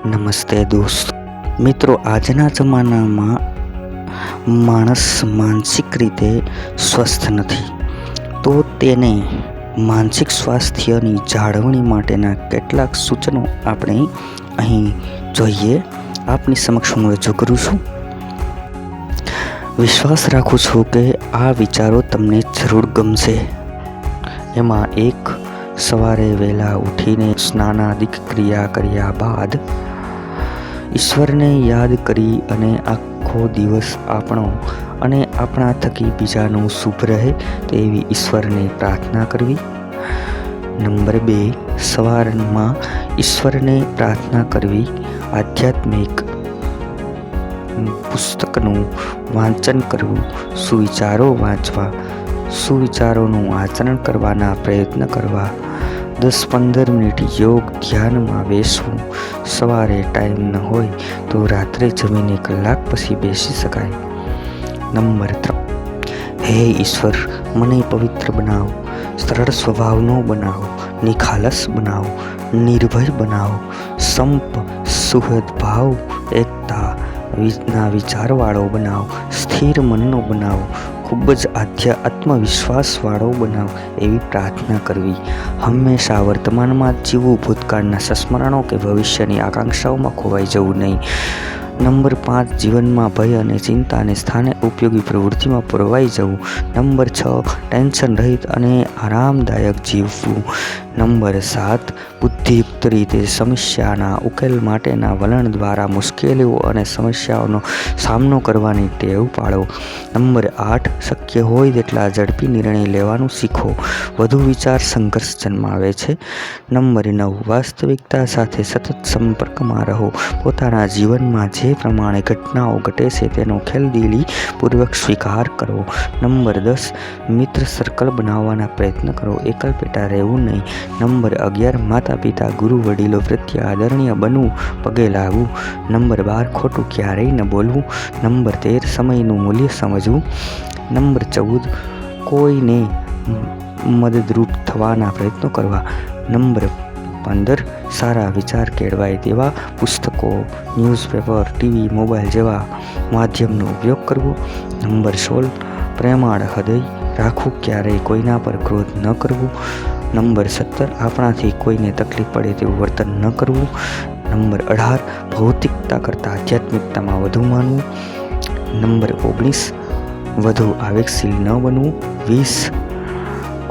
નમસ્તે દોસ્તો મિત્રો, આજના જમાનામાં માણસ માનસિક રીતે સ્વસ્થ નથી, તો તેને માનસિક સ્વાસ્થ્યની જાળવણી માટેના કેટલાક સૂચનો આપણે અહીં જોઈએ. આપની સમક્ષ હું રજૂ કરું છું. વિશ્વાસ રાખું છું કે આ વિચારો તમને જરૂર ગમશે. એમાં એક, સવારે વહેલા ઉઠીને સ્નાનાદિક ક્રિયા કર્યા બાદ ઈશ્વરને યાદ કરી અને આખો દિવસ આપણો અને આપણા થકી બીજાનું શુભ રહે તેવી ઈશ્વરને પ્રાર્થના કરવી. નંબર 2, સવારમાં ઈશ્વરને પ્રાર્થના કરવી. આધ્યાત્મિક પુસ્તકનું વાંચન કરવું. સુવિચારો વાંચવા. સુવિચારોનું આચરણ કરવાના પ્રયત્ન કરવા. 10-15 મિનિટ યોગ ધ્યાનમાં બેસવું. સવારે ટાઈમ ન હોય તો રાત્રે જમીને કલાક પછી બેસી શકાય. નંબર 3, હે ઈશ્વર, મને પવિત્ર બનાવો, સરળ સ્વભાવનો બનાવો, નિખાલસ બનાવો, નિર્ભય બનાવો, સંપ, સુહૃદભાવ, એકતા ના વિચારવાળો બનાવો, સ્થિર મનનો બનાવો, ખૂબ જ આત્મવિશ્વાસવાળો બનાવો એવી પ્રાર્થના કરવી. હંમેશા વર્તમાનમાં જ જીવવું, ભૂતકાળના સંસ્મરણો કે ભવિષ્યની આકાંક્ષાઓમાં ખોવાઈ જવું નહીં. નંબર 5, જીવનમાં ભય અને ચિંતાને સ્થાને ઉપયોગી પ્રવૃત્તિમાં પુરવાઈ જવું. નંબર 6, ટેન્શન રહિત અને આરામદાયક જીવવું. નંબર 7, બુદ્ધિયુક્ત રીતે સમસ્યાના ઉકેલ માટેના વલણ દ્વારા મુશ્કેલીઓ અને સમસ્યાઓનો સામનો કરવાની ટેવ પાડો. નંબર 8, શક્ય હોય તેટલા ઝડપી નિર્ણય લેવાનું શીખો. વધુ વિચાર સંઘર્ષ જન્માવે છે. નંબર 9, વાસ્તવિકતા સાથે સતત સંપર્કમાં રહો. પોતાના જીવનમાં જે પ્રમાણે ઘટનાઓ ઘટે છે તેનો ખેલદિલીપૂર્વક સ્વીકાર કરો. નંબર 10, મિત્ર સર્કલ બનાવવાના પ્રયત્ન કરો. એકલ પેટા રહેવું નહીં. નંબર 11, માતા પિતા ગુરુ વડીલો પ્રત્યે આદરણીય બનવું, પગે લાગવું. નંબર 12, ખોટું ક્યારેય ન બોલવું. નંબર 13, સમયનું મૂલ્ય સમજવું. નંબર 14, કોઈને મદદરૂપ થવાના પ્રયત્નો કરવા. નંબર 15, સારા વિચાર કેળવાય તેવા પુસ્તકો, ન્યૂઝપેપર, ટીવી, મોબાઈલ જેવા માધ્યમનો ઉપયોગ કરવો. નંબર 16, પ્રેમાળ હૃદય રાખવું, ક્યારેય કોઈના પર ક્રોધ ન કરવું. નંબર 17, આપણાથી કોઈને તકલીફ પડે તેવું વર્તન ન કરવું. નંબર 18, ભૌતિકતા કરતાં આધ્યાત્મિકતામાં વધુ માનવું. નંબર 19, વધુ આવેગશીલ ન બનવું. 20,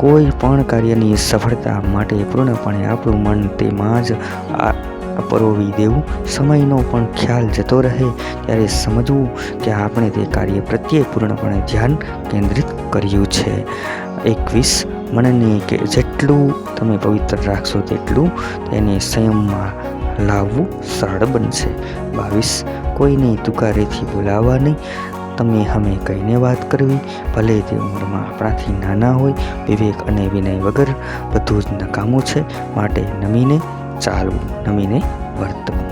કોઈ પણ કાર્યની સફળતા માટે પૂર્ણપણે આપણું મન તેમાં જ પરોવી દેવું. સમયનો પણ ખ્યાલ જતો રહે ત્યારે સમજવું કે આપણે તે કાર્ય પ્રત્યે પૂર્ણપણે ધ્યાન કેન્દ્રિત કર્યું છે. 21, મનને કે જેટલું તમે પવિત્ર રાખશો તેટલું તેને સંયમમાં લાવવું સરળ બનશે. 22, કોઈને તુકારેથી બોલાવવા નહીં. તમે હમે કહીને વાત કરવી, ભલે તે ઉંમરમાં આપણાથી નાના હોય. વિવેક અને વિનય વગર બધું જ નકામું છે, માટે નમીને ચાલવું, નમીને વર્તવું.